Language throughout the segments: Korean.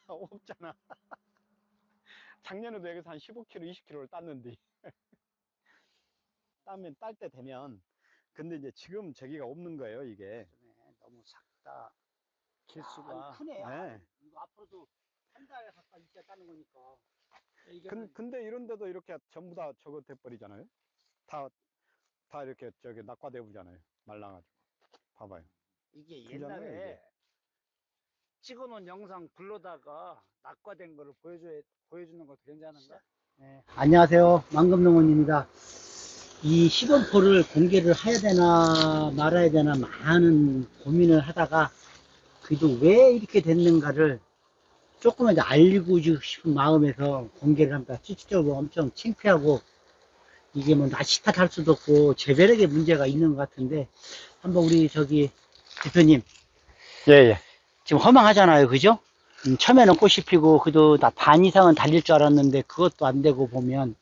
없잖아. 작년에도 여기서 한 15kg, 20kg를 땄는데. 따면 딸 때 되면. 근데 이제 지금 저기가 없는 거예요, 이게. 너무 작다. 길수가. 크네. 네. 이거 앞으로도 한 달 가까이 있다 따는 거니까. 근데 이런 데도 이렇게 전부 다 저거 돼버리잖아요. 다 이렇게 저기 낙과돼 보잖아요. 말라가지고. 봐봐요. 이게 괜찮아요, 옛날에 이게. 찍어놓은 영상 불러다가 낙과된 거를 보여주는 것도 괜찮은가? 네. 안녕하세요. 망금농원입니다. 이 시범포를 공개를 해야 되나 말아야 되나 많은 고민을 하다가 그래도 왜 이렇게 됐는가를 조금만 이제 알리고 싶은 마음에서 공개를 합니다. 실질적으로 엄청 창피하고 이게 뭐 낯이 탓할 수도 없고 재배력에 문제가 있는 것 같은데 한번 우리 저기 대표님 예, 예. 지금 허망하잖아요, 그죠? 처음에는 꽃이 피고 그래도 나 반 이상은 달릴 줄 알았는데 그것도 안 되고 보면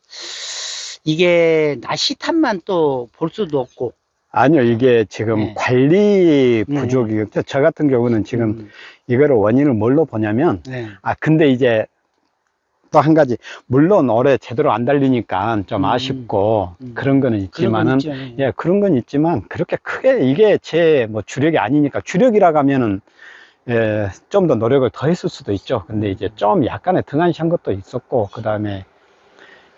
이게 낯이 탓만 또 볼 수도 없고. 아니요, 이게 지금 네. 관리 네. 부족이, 저 같은 경우는 지금 음. 이거를 원인을 뭘로 보냐면, 네. 근데 이제 또 한 가지, 물론 올해 제대로 안 달리니까 좀 아쉽고 그런 거는 있지만은, 예, 그런 건 있지만 그렇게 크게 이게 제 뭐 주력이 아니니까 주력이라고 하면은, 예, 좀 더 노력을 더 했을 수도 있죠. 근데 이제 좀 약간의 등한시한 것도 있었고, 그 다음에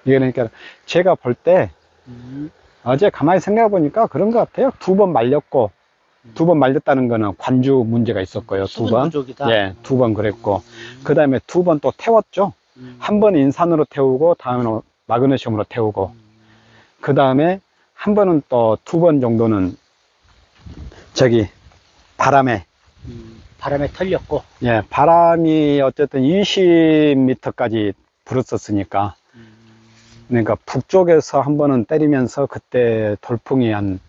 이게 그러니까 제가 볼 때 어제 가만히 생각해 보니까 그런 것 같아요. 2번 말렸고, 2번 말렸다는 거는 관주 문제가 있었고요. 2번. 부족이다. 예, 2번 그랬고. 그 다음에 2번 또 태웠죠. 한 번 인산으로 태우고, 다음에는 마그네슘으로 태우고. 그 다음에 한 번은 또 2번 정도는 저기 바람에. 바람에 털렸고. 예, 바람이 어쨌든 20m까지 불었었으니까. 그러니까 북쪽에서 한 번은 때리면서 그때 돌풍이 한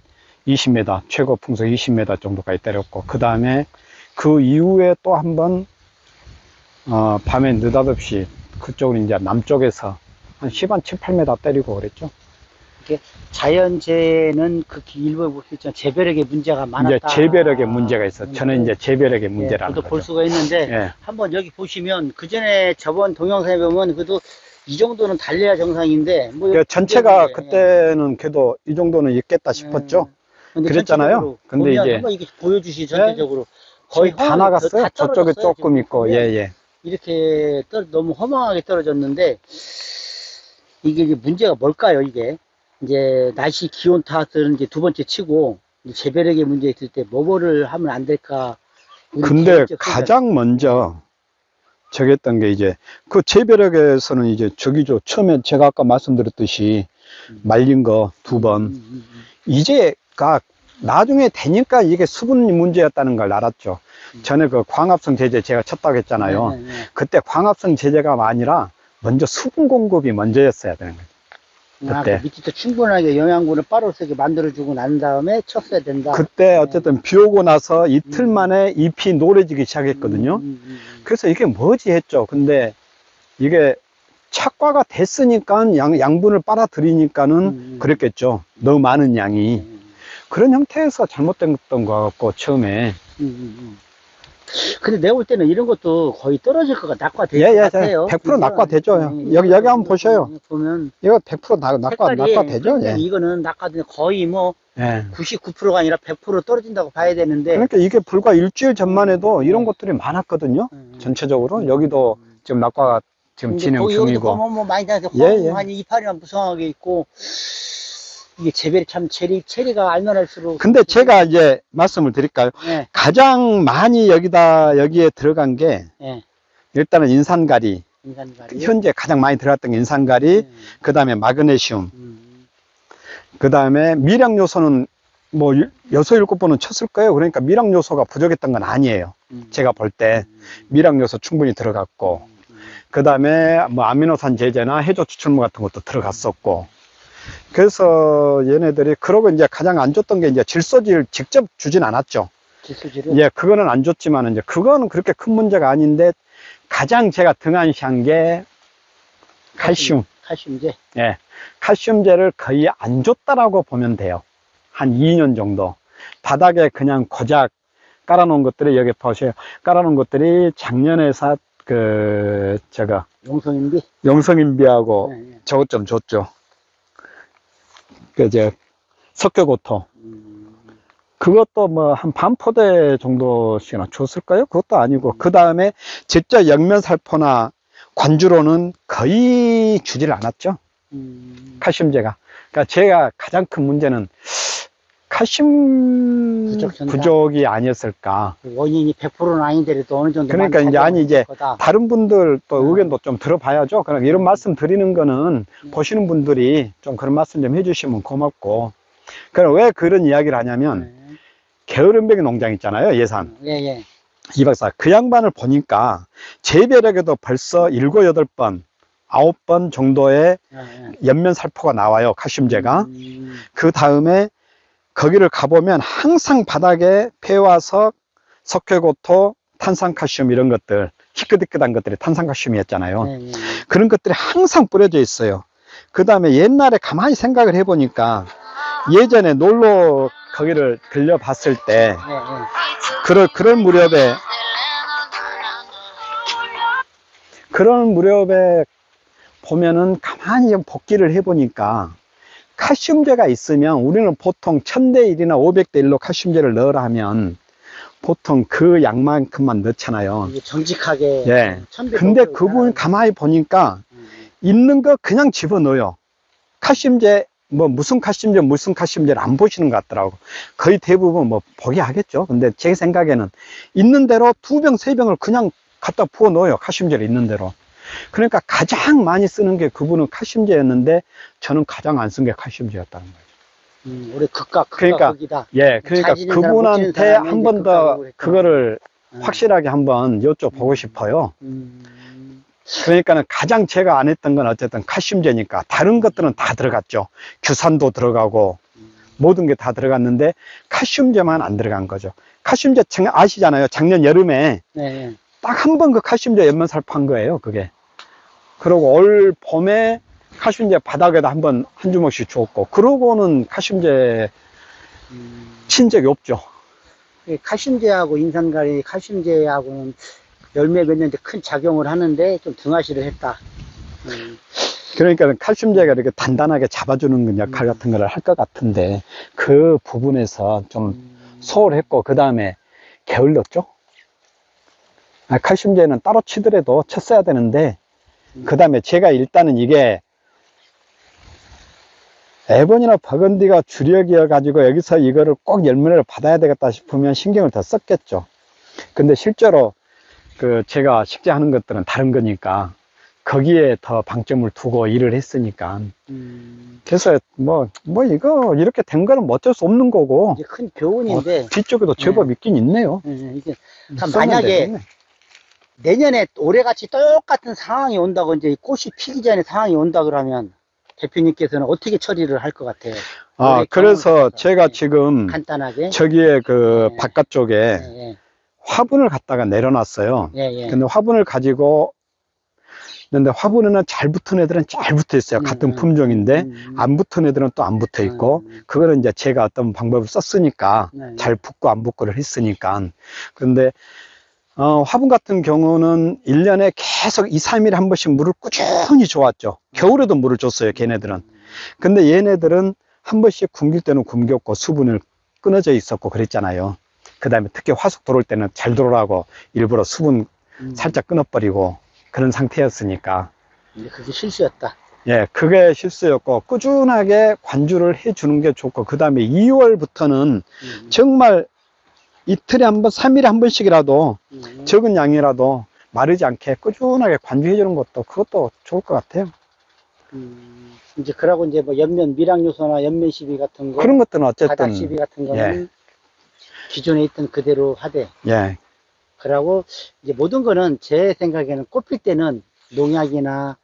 20m, 최고 풍속 20m 정도까지 때렸고, 그 다음에 그 이후에 또 한 번, 밤에 느닷없이 그쪽으로 이제 남쪽에서 한 10한 7, 8m 때리고 그랬죠. 이게 자연재해는 그 일부에 볼 수 있지만 재배력에 문제가 많았다. 이제 재배력에 문제가 있어. 저는 이제 재배력의 문제라는 저도 거죠. 볼 수가 있는데, 예. 한번 여기 보시면, 그 전에 저번 동영상에 보면, 그래도 이 정도는 달려야 정상인데, 뭐. 그러니까 전체가 그때는 그래도 이 정도는 있겠다 싶었죠. 그랬잖아요. 근데 이제. 한번 이게 보여주시 전체적으로. 거의 다 나갔어요. 다 저쪽에 떨어졌어요, 조금 지금. 있고, 예, 예. 이렇게 너무 허망하게 떨어졌는데, 이게 이제 문제가 뭘까요, 이게? 이제 날씨 기온 탓을 이제 두 번째 치고, 이제 재배력의 문제 있을 때 뭐를 하면 안 될까? 근데 가장 먼저 저기 했던 게 이제 그 재배력에서는 이제 저기죠. 처음에 제가 아까 말씀드렸듯이 말린 거 2번. 이제가 나중에 되니까 이게 수분 문제였다는 걸 알았죠. 전에 그 광합성 제제 제가 쳤다고 했잖아요. 그때 광합성 제제가 아니라 먼저 수분 공급이 먼저였어야 되는 거예요. 그때. 밑에서 충분하게 영양분을 빨아서게 만들어주고 난 다음에 쳤어야 된다. 그때 어쨌든 비 오고 나서 이틀 만에 잎이 노래지기 시작했거든요. 그래서 이게 뭐지 했죠. 근데 이게 착과가 됐으니까 양분을 빨아들이니까는 그랬겠죠. 너무 많은 양이. 그런 형태에서 잘못된 것 같고, 처음에. 근데 내가 볼 때는 이런 것도 거의 떨어질 것 낙과될 것 같아요. 100% 낙과되죠. 여기 한번 보셔요. 보면 이거 100% 낙과되죠. 예. 이거는 낙과되 거의 뭐 99%가 아니라 100% 떨어진다고 봐야 되는데. 그러니까 이게 불과 일주일 전만 해도 이런 것들이 많았거든요. 전체적으로. 여기도 지금 낙과가 지금 진행 중이고. 뭐 많이 나서 한 이파리만 무성하게 있고. 이게 체리가 알면 할수록. 근데 제가 이제 말씀을 드릴까요? 가장 많이 여기에 들어간 게, 일단은 인산가리. 현재 가장 많이 들어갔던 게 인산가리, 그 다음에 마그네슘, 그 다음에 미량 요소는 뭐 6, 7번은 쳤을 거예요. 그러니까 미량 요소가 부족했던 건 아니에요. 제가 볼 때 미량 요소 충분히 들어갔고, 그 다음에 뭐 아미노산 제제나 해조 추출물 같은 것도 들어갔었고. 그래서 얘네들이, 그러고 이제 가장 안 줬던 게 이제 질소질 직접 주진 않았죠. 질소질을? 예, 그거는 안 줬지만 이제 그거는 그렇게 큰 문제가 아닌데, 가장 제가 등한시한 게 칼슘. 칼슘제? 예. 칼슘제를 거의 안 줬다라고 보면 돼요. 한 2년 정도. 바닥에 그냥 고작 깔아놓은 것들이, 여기 보세요. 깔아놓은 것들이 작년에 용성인비? 용성인비하고 네. 저것 좀 줬죠. 석회고토. 그것도 뭐 한 반 포대 정도씩이나 줬을까요? 그것도 아니고. 그 다음에 직접 영면살포나 관주로는 거의 주질 않았죠. 칼슘제가. 그러니까 제가 가장 큰 문제는 칼슘 부족이 아니었을까. 원인이 100%는 아닌데도 어느 정도. 그러니까 이제 다른 분들 또 의견도 좀 들어봐야죠. 그러니까 이런 말씀 드리는 거는 보시는 분들이 좀 그런 말씀 좀 해주시면 고맙고. 그럼 왜 그런 이야기를 하냐면 게으름뱅이 농장 있잖아요, 예산. 예. 이 박사 그 양반을 보니까 재배력에도 벌써 7, 8번 9번 정도의 연면 살포가 나와요, 칼슘제가. 그 다음에 거기를 가보면 항상 바닥에 폐화석, 석회고토, 탄산칼슘 이런 것들, 희끗희끗한 것들이 탄산칼슘이었잖아요. 그런 것들이 항상 뿌려져 있어요. 그 다음에 옛날에 가만히 생각을 해보니까 예전에 놀러 거기를 들려봤을 때 그런 무렵에 보면은 가만히 좀 복기를 해보니까 칼슘제가 있으면 우리는 보통 1000대 1이나 500대 1로 칼슘제를 넣으라 하면 보통 그 양만큼만 넣잖아요. 정직하게. 예. 근데 그분 가만히 보니까 있는 거 그냥 집어넣어요. 칼슘제, 무슨 칼슘제를 안 보시는 것 같더라고. 거의 대부분 보게 하겠죠. 근데 제 생각에는 있는 대로 2병, 3병을 그냥 갖다 부어 넣어요. 칼슘제를 있는 대로. 그러니까 가장 많이 쓰는 게 그분은 칼슘제였는데 저는 가장 안 쓴 게 칼슘제였다는 거예요. 우리 그러니까 그분한테 한 번 더 그거를 확실하게 한번 여쭤보고 싶어요. 그러니까는 가장 제가 안 했던 건 어쨌든 칼슘제니까 다른 것들은 다 들어갔죠. 규산도 들어가고 모든 게 다 들어갔는데 칼슘제만 안 들어간 거죠. 칼슘제 아시잖아요. 작년 여름에 딱 한 번 그 칼슘제 연면살포한 거예요, 그게. 그리고 올 봄에 칼슘제 바닥에다 한 주먹씩 줬고, 그러고는 칼슘제 친 적이 없죠. 칼슘제하고 인산가리, 칼슘제하고는 열매 맺는데 큰 작용을 하는데 좀 등하시를 했다. 그러니까 칼슘제가 이렇게 단단하게 잡아주는 역할 같은 걸 할 것 같은데, 그 부분에서 좀 소홀했고, 그 다음에 게을렀죠. 칼슘제는 따로 치더라도 쳤어야 되는데, 그 다음에 제가 일단은 이게 에본이나 버건디가 주력이어 가지고 여기서 이거를 꼭 열매를 받아야 되겠다 싶으면 신경을 더 썼겠죠. 근데 실제로 제가 식재하는 것들은 다른 거니까 거기에 더 방점을 두고 일을 했으니까. 그래서 이거 이렇게 된 거는 어쩔 수 없는 거고. 이게 큰 교훈인데. 뒤쪽에도 제법 있긴 있네요. 이게 만약에 내년에 올해같이 똑같은 상황이 온다고, 이제 꽃이 피기 전에 상황이 온다 그러면 대표님께서는 어떻게 처리를 할 것 같아요? 그래서 제가 지금 간단하게 저기에 바깥쪽에 화분을 갖다가 내려놨어요. 근데 화분을 가지고 근데 화분에는 잘 붙은 애들은 잘 붙어 있어요. 같은 품종인데 안 붙은 애들은 또 안 붙어 있고, 그거는 이제 제가 어떤 방법을 썼으니까 잘 붙고 안 붙고를 했으니까. 그런데 화분 같은 경우는 1년에 계속 2, 3일에 한 번씩 물을 꾸준히 줘왔죠. 겨울에도 물을 줬어요, 걔네들은. 근데 얘네들은 한 번씩 굶길 때는 굶겼고 수분을 끊어져 있었고 그랬잖아요. 그 다음에 특히 화석 들어올 때는 잘 들어오라고 일부러 수분 살짝 끊어버리고 그런 상태였으니까. 근데 그게 실수였다. 예, 그게 실수였고, 꾸준하게 관주를 해주는 게 좋고, 그 다음에 2월부터는 정말 이틀에 한 번, 3일에 한 번씩이라도 적은 양이라도 마르지 않게 꾸준하게 관주해 주는 것도 그것도 좋을 것 같아요. 이제 그러고 이제 연면 미량요소나 연면 시비 같은 거, 그런 것들은 어쨌든 바닥 시비 같은 거는 기존에 있던 그대로 하되. 그러고 이제 모든 거는 제 생각에는 꽃필 때는 농약이나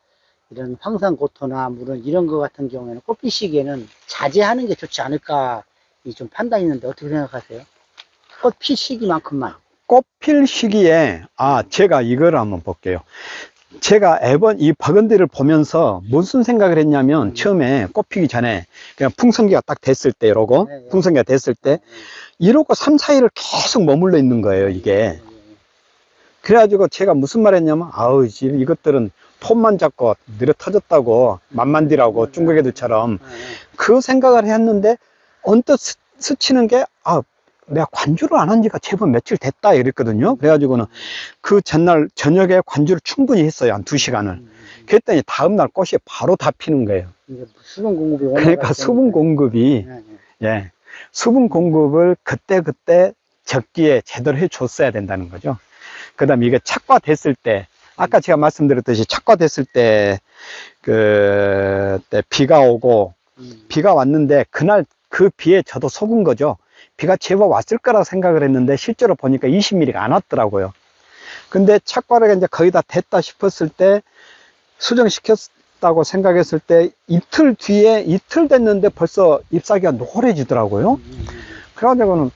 이런 황산고토나 물론 이런 거 같은 경우에는 꽃필 시기에는 자제하는 게 좋지 않을까 좀 판단이 있는데 어떻게 생각하세요? 꽃필 시기만큼만. 꽃필 시기에, 제가 이걸 한번 볼게요. 제가 이 버건디를 보면서 무슨 생각을 했냐면, 처음에 꽃피기 전에, 그냥 풍성기가 딱 됐을 때, 풍성기가 됐을 때, 이러고 3, 4일을 계속 머물러 있는 거예요, 이게. 그래가지고 제가 무슨 말 했냐면, 아우, 이것들은 폼만 잡고 느려 터졌다고, 만만디라고, 중국 애들처럼. 그 생각을 했는데, 언뜻 스치는 게, 아, 내가 관주를 안 한 지가 제법 며칠 됐다, 이랬거든요. 그래가지고는 그 전날 저녁에 관주를 충분히 했어요. 한 2시간을. 그랬더니 다음날 꽃이 바로 다 피는 거예요. 수분 공급이 그러니까 수분 공급이, 예, 수분 공급을 그때 적기에 제대로 해줬어야 된다는 거죠. 그 다음에 이게 착과됐을 때, 아까 제가 말씀드렸듯이 착과됐을 때, 그때 비가 오고, 비가 왔는데, 그날 그 비에 저도 속은 거죠. 비가 제법 왔을 거라고 생각을 했는데, 실제로 보니까 20mm가 안 왔더라고요. 근데 착과가 이제 거의 다 됐다 싶었을 때, 수정시켰다고 생각했을 때, 이틀 됐는데 벌써 잎사귀가 노래지더라고요. 그래가지고는,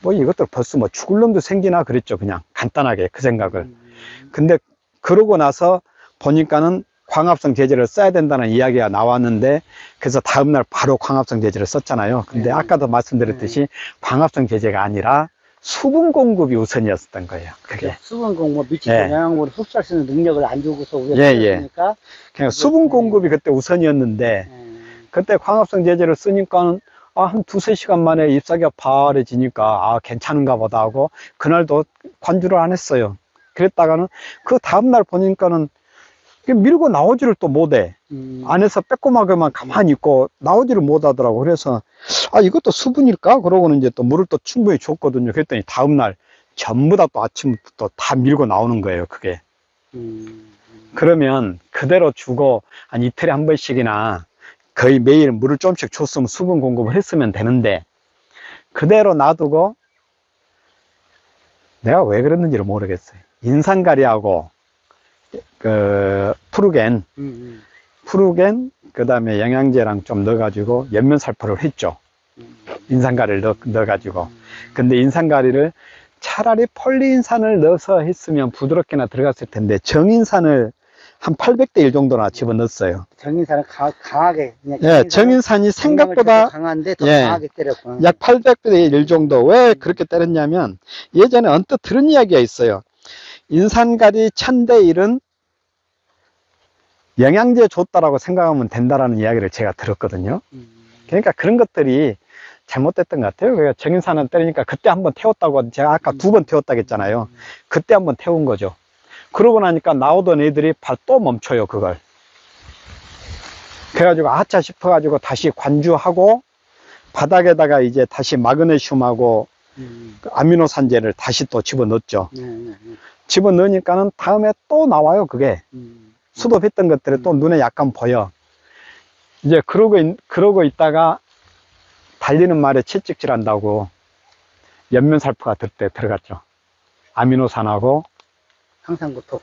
뭐 이것들 벌써 뭐 죽을 놈도 생기나 그랬죠. 그냥 간단하게 그 생각을. 근데 그러고 나서 보니까는 광합성 제제를 써야 된다는 이야기가 나왔는데, 그래서 다음날 바로 광합성 제제를 썼잖아요. 근데 아까도 말씀드렸듯이 광합성 제제가 아니라 수분 공급이 우선이었던 거예요. 그게. 수분 공급, 미치고 영양분을 흡수할 수 있는 능력을 안 주고서 우리가 그러니까 그냥 수분 공급이 그때 우선이었는데, 그때 광합성 제제를 쓰니까는 한 2-3시간 만에 잎사귀가 바래지니까 괜찮은가 보다 하고 그날도 관주를 안 했어요. 그랬다가는 그 다음날 보니까는 밀고 나오지를 또 못해. 안에서 빼꼼하게만 가만히 있고 나오지를 못하더라고. 그래서 이것도 수분일까? 그러고는 이제 또 물을 또 충분히 줬거든요. 그랬더니 다음날 전부 다 또 아침부터 다 밀고 나오는 거예요. 그게. 그러면 그대로 주고 한 이틀에 한 번씩이나 거의 매일 물을 조금씩 줬으면 수분 공급을 했으면 되는데, 그대로 놔두고 내가 왜 그랬는지를 모르겠어요. 인산가리하고 푸르겐, 그 다음에 영양제랑 좀 넣어가지고 연면살포를 했죠. 인산가리를 넣어가지고. 근데 인산가리를 차라리 폴리인산을 넣어서 했으면 부드럽게나 들어갔을 텐데, 정인산을 한 800대 1 정도나 집어넣었어요. 정인산은 강하게. 정인산이 생각보다 강한데 더 강하게 때렸구나. 약 800대 1 정도. 왜 그렇게 때렸냐면, 예전에 언뜻 들은 이야기가 있어요. 인산가리 1000대 1은 영양제 줬다라고 생각하면 된다라는 이야기를 제가 들었거든요. 그러니까 그런 것들이 잘못됐던 것 같아요. 그러니까 정인산을 때리니까 그때 한번 태웠다고, 제가 아까 2번 태웠다고 했잖아요. 그때 한번 태운 거죠. 그러고 나니까 나오던 애들이 또 멈춰요, 그걸. 그래가지고 아차 싶어가지고 다시 관주하고, 바닥에다가 이제 다시 마그네슘하고 아미노산제를 다시 또 집어넣었죠. 집어넣으니까는 다음에 또 나와요, 그게. 수도했던 것들이 또 눈에 약간 보여. 이제 그러고 있다가 달리는 말에 채찍질 한다고 연면살포가 그때 들어갔죠. 아미노산하고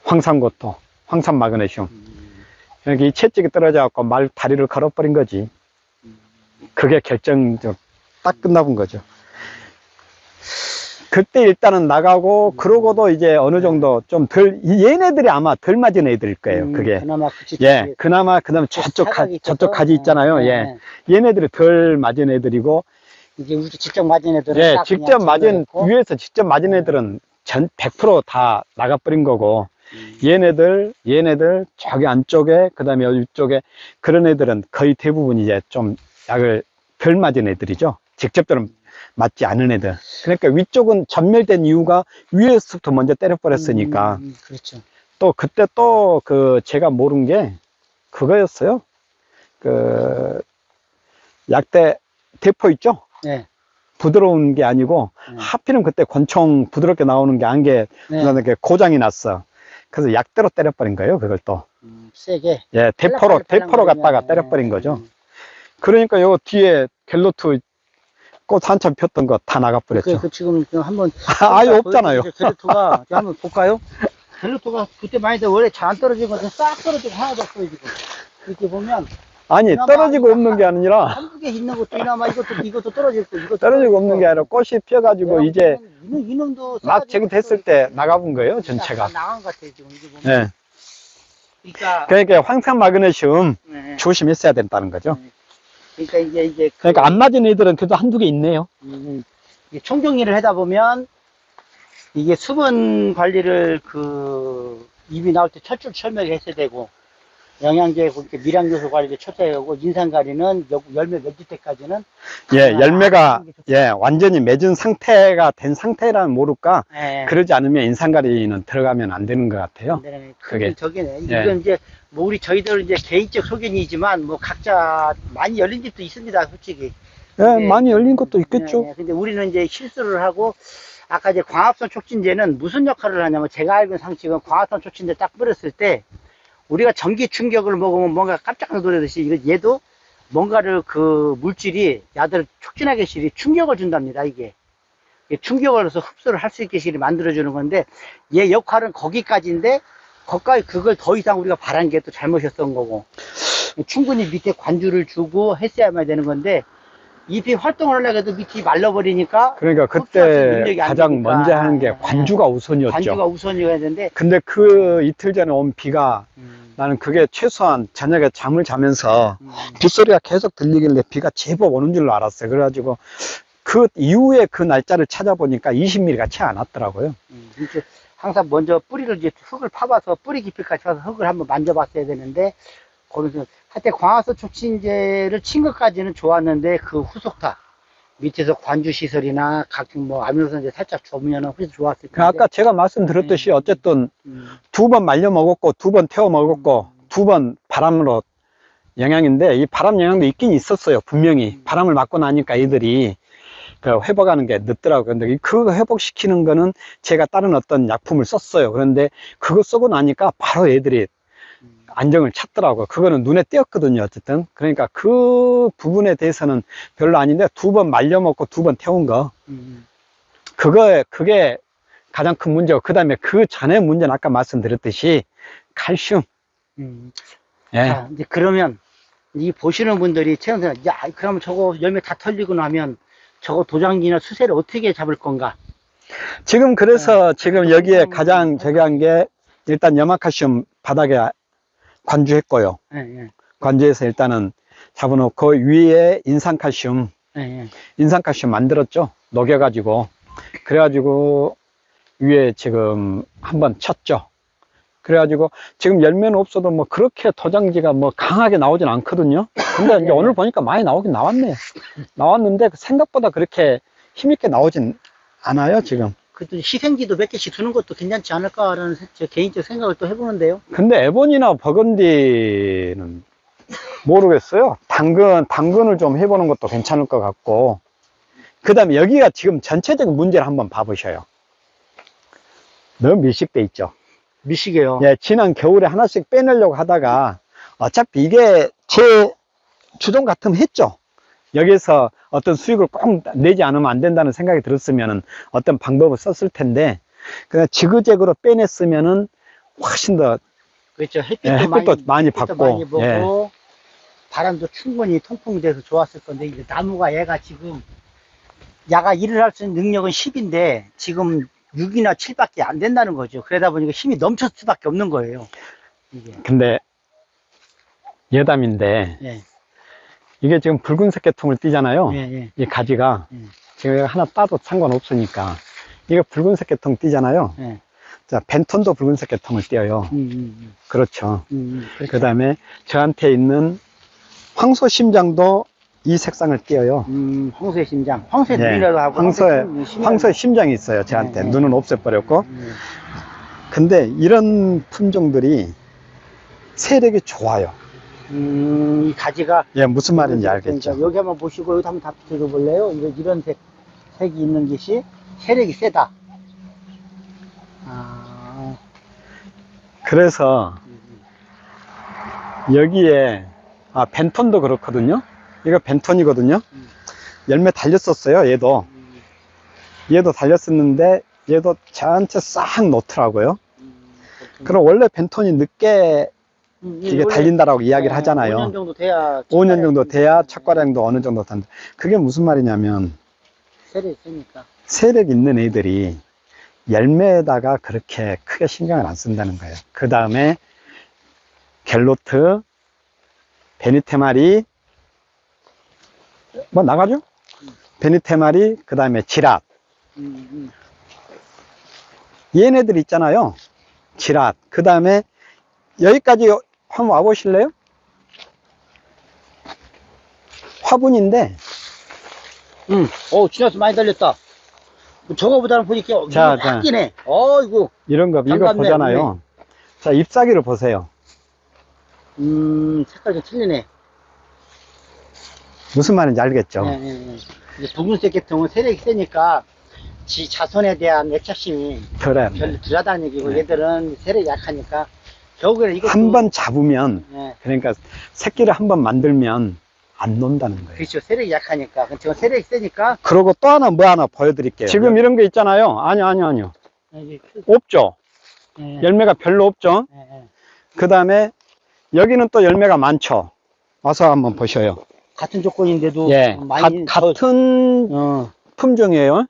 황산고토, 황산마그네슘. 여기 이 채찍이 떨어져갖고 다리를 걸어버린 거지. 그게 결정적, 딱 끝나본 거죠. 그때 일단은 나가고, 그러고도 이제 어느 정도 좀 얘네들이 아마 덜 맞은 애들일 거예요, 그게. 그나마, 그나마, 그 다음에 저쪽 가지 있잖아요. 얘네들이 덜 맞은 애들이고. 이제 우리 직접 맞은 애들은. 위에서 직접 맞은 애들은 100% 다 나가버린 거고, 얘네들, 저기 안쪽에, 그 다음에 이쪽에, 그런 애들은 거의 대부분 이제 좀 약을 덜 맞은 애들이죠. 직접적으로 맞지 않은 애들. 그러니까 위쪽은 전멸된 이유가 위에서부터 먼저 때려버렸으니까. 그렇죠. 또 그때 또 제가 모른 게 그거였어요. 약대 대포 있죠? 네. 부드러운 게 아니고, 하필은 그때 권총 부드럽게 나오는 게 안 게, 고장이 났어. 그래서 약대로 때려버린 거예요, 그걸 또. 세게? 대포로 갖다가 때려버린 거죠. 그러니까 요 뒤에 갤로트 꽃 한참 폈던 거 다 나가버렸죠. 지금 한번. 아예 없잖아요. 갤로트가, 한번 볼까요? 갤로트가 그때 많이 원래 잘 안 떨어지고 싹 떨어지고 하나도 없어요, 지금. 이렇게 보면. 아니, 떨어지고 없는 게 아니라. 한두 개 있는 것도 이나마 이것도 떨어질 거, 이것도. 떨어지고 없는 게 아니라 꽃이 펴가지고 이제. 이놈도. 막 저기 됐을 때 나가본 거예요, 전체가. 나간 것 같아요, 지금. 이게 보면. 그러니까 황산 마그네슘 조심했어야 된다는 거죠. 그러니까 이게 그러니까 안 맞은 애들은 그래도 한두 개 있네요. 총정리를 하다 보면 이게 수분 관리를 잎이 나올 때 첫 줄 철명을 했어야 되고, 영양제, 그렇게 미량요소 관리를 철저히 하고, 인산가리는 열매 맺을 때까지는. 예, 열매가, 예, 완전히 맺은 상태가 된 상태라면 모를까, 예. 그러지 않으면 인산가리는 들어가면 안 되는 것 같아요. 그게 저기네. 예. 이건 이제, 뭐, 우리 이제 개인적 소견이지만, 뭐, 각자 많이 열린 집도 있습니다, 솔직히. 예, 많이 열린 것도 있겠죠. 예, 근데 우리는 이제 실수를 하고, 아까 이제 광합성 촉진제는 무슨 역할을 하냐면, 제가 알고 있는 상식은 광합성 촉진제 딱 뿌렸을 때, 우리가 전기 충격을 먹으면 뭔가 깜짝 놀라듯이, 얘도 뭔가를 물질이, 야들 촉진하게 실이 충격을 준답니다, 이게. 충격을 해서 흡수를 할 수 있게 실이 만들어주는 건데, 얘 역할은 거기까지인데, 거기까지 그걸 더 이상 우리가 바란 게 또 잘못이었던 거고, 충분히 밑에 관주를 주고 했어야만 되는 건데, 잎이 활동을 하려고 해도 밑이 말라버리니까. 그러니까 그때 가장 먼저 하는 게 관주가 우선이었죠. 관주가 우선이어야 되는데. 근데 그 이틀 전에 온 비가 나는 그게 최소한 저녁에 잠을 자면서 빗소리가 계속 들리길래 비가 제법 오는 줄로 알았어요. 그래가지고 그 이후에 그 날짜를 찾아보니까 20mm가 채 안 왔더라고요. 항상 먼저 뿌리를 이제 흙을 파봐서 뿌리 깊이까지 가서 흙을 한번 만져봤어야 되는데, 거기서 하여튼 광합성 촉진제를 친 것까지는 좋았는데, 그 후속타 밑에서 관주 시설이나 각종 뭐 아미노산제 살짝 주면은 훨씬 좋았을 텐데. 아까 제가 말씀드렸듯이 어쨌든 2번 말려 먹었고 2번 태워 먹었고 2번 바람으로 영향인데, 이 바람 영향도 있긴 있었어요. 분명히 바람을 맞고 나니까 애들이 그 회복하는 게 늦더라고요. 근데 그거 회복시키는 거는 제가 다른 어떤 약품을 썼어요. 그런데 그거 쓰고 나니까 바로 애들이 안정을 찾더라고요. 그거는 눈에 띄었거든요. 어쨌든. 그러니까 그 부분에 대해서는 별로 아닌데, 2번 말려먹고 2번 태운 거. 그게 가장 큰 문제고, 그 다음에 그 전에 문제는 아까 말씀드렸듯이 칼슘. 예. 자, 이제 그러면 이 보시는 분들이 최선생, 야, 그러면 저거 열매 다 털리고 나면 저거 도장지나 수세를 어떻게 잡을 건가? 지금 그래서 지금 여기에 가장 중요한 게 일단 염화칼슘 바닥에 관주했고요. 관주해서 일단은 잡아놓고 위에 인산칼슘, 인산칼슘 만들었죠. 녹여가지고. 그래가지고 위에 지금 한번 쳤죠. 그래가지고 지금 열매는 없어도 뭐 그렇게 도장지가 뭐 강하게 나오진 않거든요. 근데 이제 오늘 보니까 많이 나오긴 나왔네요. 나왔는데 생각보다 그렇게 힘있게 나오진 않아요, 지금. 그래도 희생지도 몇 개씩 두는 것도 괜찮지 않을까라는 제 개인적 생각을 또 해보는데요. 근데 에보니나 버건디는 모르겠어요. 당근을 좀 해보는 것도 괜찮을 것 같고. 그 다음에 여기가 지금 전체적인 문제를 한번 봐보셔요. 너무 밀식돼 있죠. 밀식이에요. 예, 지난 겨울에 하나씩 빼내려고 하다가 어차피 이게 제 주동 같으면 했죠. 여기서 어떤 수익을 꼭 내지 않으면 안 된다는 생각이 들었으면 어떤 방법을 썼을 텐데, 그냥 지그재그로 빼냈으면은 훨씬 더. 그렇죠. 햇빛도 많이 받고, 많이 보고, 바람도 충분히 통풍돼서 좋았을 건데, 이제 나무가 얘가 지금, 야가 일을 할 수 있는 능력은 10인데, 지금 6이나 7밖에 안 된다는 거죠. 그러다 보니까 힘이 넘칠 수밖에 없는 거예요. 이게. 근데, 여담인데, 이게 지금 붉은색 계통을 띠잖아요. 이 가지가. 지금 하나 따도 상관없으니까. 이게 붉은색 계통 띠잖아요. 자, 벤톤도 붉은색 계통을 띠어요. 그렇죠. 그 다음에 저한테 있는 황소 심장도 이 색상을 띠어요. 황소의 심장. 황소의 눈이라도 하고. 황소의 심장이 있어요. 저한테. 눈은 없애버렸고. 근데 이런 품종들이 세력이 좋아요. 이 가지가. 예, 무슨 말인지 알겠죠. 여기 한번 보시고, 여기 한번 다 붙여줘 볼래요? 이런 색이 있는 것이 세력이 세다. 그래서 여기에 벤톤도 그렇거든요. 이거 벤톤이거든요. 열매 달렸었어요. 얘도 달렸었는데 얘도 저한테 싹 놓더라고요. 그럼 원래 벤톤이 늦게 이게 달린다라고 이야기를 하잖아요. 5년 정도 돼야 5년 정도 돼야 첫과량도 어느 정도 단다. 그게 무슨 말이냐면 세력이 있으니까. 세력 있는 애들이 열매에다가 그렇게 크게 신경을 안 쓴다는 거예요. 그 다음에 갤로트, 베니테마리, 뭐 나가죠? 베니테마리, 그 다음에 지랏. 얘네들 있잖아요. 지랏. 그 다음에 여기까지 한번 와보실래요? 화분인데, 지나서 많이 달렸다. 저거보다는 보니까 자, 작긴 해. 이거. 이런 거, 이거 반갑네, 보잖아요. 자, 잎사귀를 보세요. 색깔 좀 틀리네. 무슨 말인지 알겠죠? 이제 붉은색 계통은 세력이 세니까 지 자손에 대한 애착심이 그래. 별로 덜하다는 얘기고, 얘들은 세력이 약하니까 결국에는 이것도 한 번 잡으면, 그러니까 새끼를 한 번 만들면 안 논다는 거예요. 그렇죠. 세력이 약하니까. 지금 세력이 세니까. 그리고 또 하나 뭐 하나 보여드릴게요. 지금 이런 게 있잖아요. 아니요. 없죠. 열매가 별로 없죠. 그 다음에 여기는 또 열매가 많죠. 와서 한번 보셔요. 같은 조건인데도 많이 같은 품종이에요.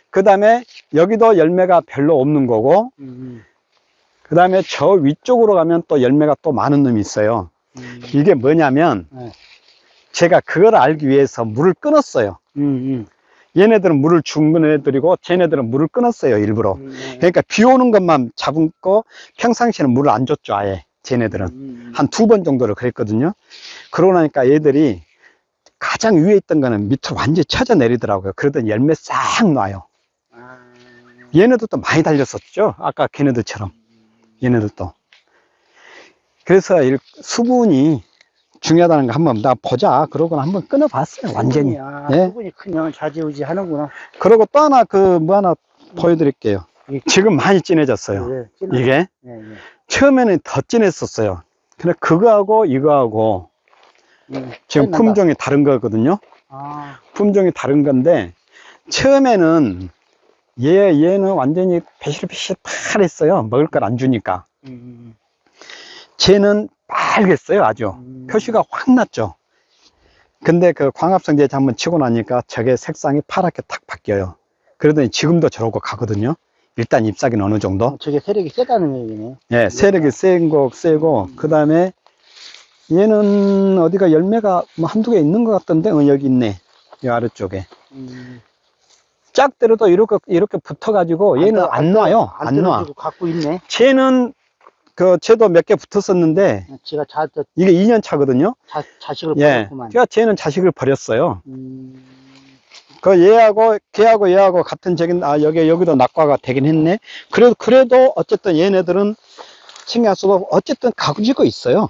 그 다음에 여기도 열매가 별로 없는 거고, 그 다음에 저 위쪽으로 가면 또 열매가 또 많은 놈이 있어요. 이게 뭐냐면 제가 그걸 알기 위해서 물을 끊었어요. 얘네들은 물을 준 애들이고 쟤네들은 물을 끊었어요, 일부러. 그러니까 비 오는 것만 잡고 평상시에는 물을 안 줬죠, 아예. 쟤네들은 한 2번 정도를 그랬거든요. 그러고 나니까 얘들이 가장 위에 있던 거는 밑으로 완전히 쳐져 내리더라고요. 그러더니 열매 싹 놔요. 얘네들도 많이 달렸었죠, 아까 걔네들처럼. 얘네들도. 그래서 수분이 중요하다는 거 한번 나 보자 그러고 한번 끊어봤어요, 완전히. 수분이 크면 좌지우지 하는구나. 그리고 또 하나 뭐 하나 보여드릴게요. 지금 많이 진해졌어요. 이게 처음에는 더 진했었어요. 근데 그거하고 이거하고 지금 품종이 다른 거거든요. 품종이 다른 건데 처음에는 얘는 완전히 비실비실했어요. 먹을 걸 안 주니까. 쟤는 빨갰어요, 아주. 표시가 확 났죠. 근데 그 광합성제제 한번 치고 나니까 저게 색상이 파랗게 탁 바뀌어요. 그러더니 지금도 저러고 가거든요. 일단 잎사귀는 어느 정도. 저게 세력이 세다는 얘기네요. 예, 세력이 세고, 그 다음에 얘는 어디가 열매가 뭐 한두 개 있는 것 같던데, 여기 있네. 이 아래쪽에. 짝 때려도 이렇게 붙어가지고 얘는 안 놔요. 안 놔. 갖고 있네. 쟤는 쟤도 몇 개 붙었었는데, 지가 이게 2년 차거든요. 자식을 버렸구만. 그러니까 쟤는 자식을 버렸어요. 걔하고 같은 여기도 낙과가 되긴 했네. 그래도 어쨌든 얘네들은 신경 쓰고, 어쨌든 가지고 있어요.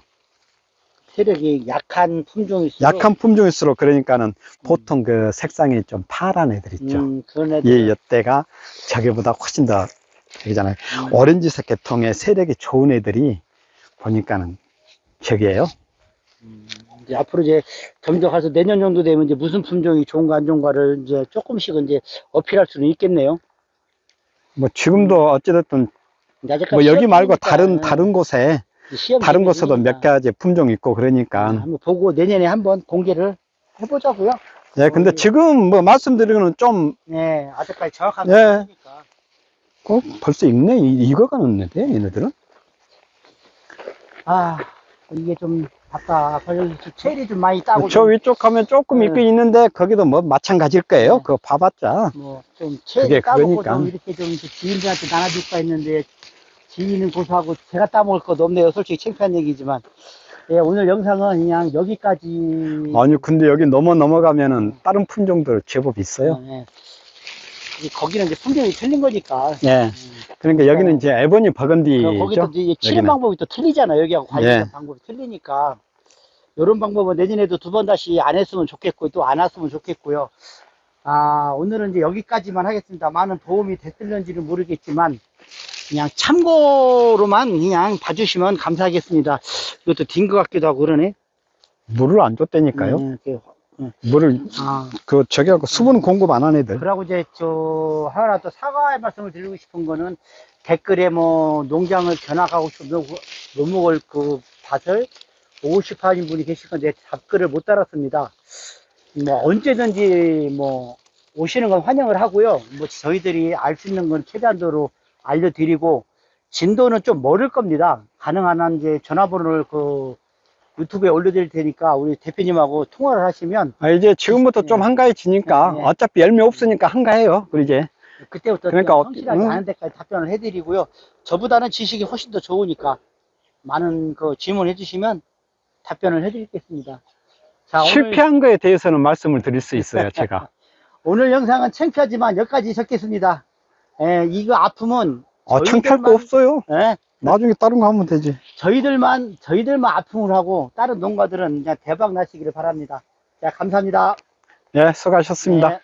세력이 약한 품종일수록. 약한 품종일수록, 그러니까는 보통 그 색상이 좀 파란 애들 있죠. 그런 애들. 이때가 저기보다 훨씬 더 되잖아요. 오렌지색 계통의 세력이 좋은 애들이 보니까는 저기에요. 이제 앞으로 점점 가서 내년 정도 되면 이제 무슨 품종이 좋은가 안 좋은가를 이제 조금씩은 이제 어필할 수는 있겠네요. 뭐 지금도 어찌됐든 뭐 여기 말고 다른 곳에 다른 곳에도 몇 가지 품종 있고 그러니까 한번 보고 내년에 한번 공개를 해보자고요. 네, 근데 지금 뭐 말씀드리고는 좀 아직까지 정확하게 모르니까. 벌써 익네. 이거가 넣는데 얘네들은. 이게 좀 답답해요. 체리 좀 많이 따고. 저 위쪽 가면 조금 있긴 있는데 거기도 뭐 마찬가지일 거예요. 그거 봐봤자. 좀 체리 따먹고 좀 이렇게 좀 지인들한테 나눠줄 수가 있는데 지인은 고소하고 제가 따먹을 것도 없네요. 솔직히 창피한 얘기지만. 오늘 영상은 그냥 여기까지. 아니 근데 여기 넘어가면은 다른 품종들 제법 있어요. 거기는 이제 품종이 틀린 거니까. 그러니까 여기는 이제 에보니 버건디죠. 거기도 이제 치는 방법이 또 틀리잖아. 여기하고 관리하는 방법이 틀리니까. 이런 방법은 내년에도 2번 다시 안 했으면 좋겠고, 또 안 왔으면 좋겠고요. 오늘은 이제 여기까지만 하겠습니다. 많은 도움이 됐을는지는 모르겠지만, 그냥 참고로만 그냥 봐주시면 감사하겠습니다. 이것도 딘 것 같기도 하고 그러네. 물을 안 줬다니까요. 물을 저기하고 수분 공급 안 한 애들. 그러고 이제 하나 또 사과의 말씀을 드리고 싶은 거는 댓글에 뭐 농장을 견학하고 묘목을 밭을 보고 싶어 하는 분이 계실 건데 답글을 못 달았습니다. 뭐 언제든지 뭐 오시는 건 환영을 하고요. 뭐 저희들이 알 수 있는 건 최대한도로 알려드리고 진도는 좀 멀을 겁니다. 가능한 한 이제 전화번호를 유튜브에 올려드릴 테니까 우리 대표님하고 통화를 하시면. 이제 지금부터 좀 한가해지니까 어차피 열매 없으니까 한가해요. 그리고 이제 그때부터 그러니까 성실하게 하는 데까지 답변을 해드리고요. 저보다는 지식이 훨씬 더 좋으니까 많은 그 질문해 주시면 답변을 해드리겠습니다. 자, 실패한 거에 대해서는 말씀을 드릴 수 있어요, 제가. 오늘 영상은 창피하지만 여기까지 적겠습니다. 예, 이거 아픔은 창피할 거 없어요. 예, 나중에 다른 거 하면 되지. 저희들만 아픔을 하고 다른 농가들은 그냥 대박 나시기를 바랍니다. 자, 감사합니다. 예, 수고하셨습니다. 네.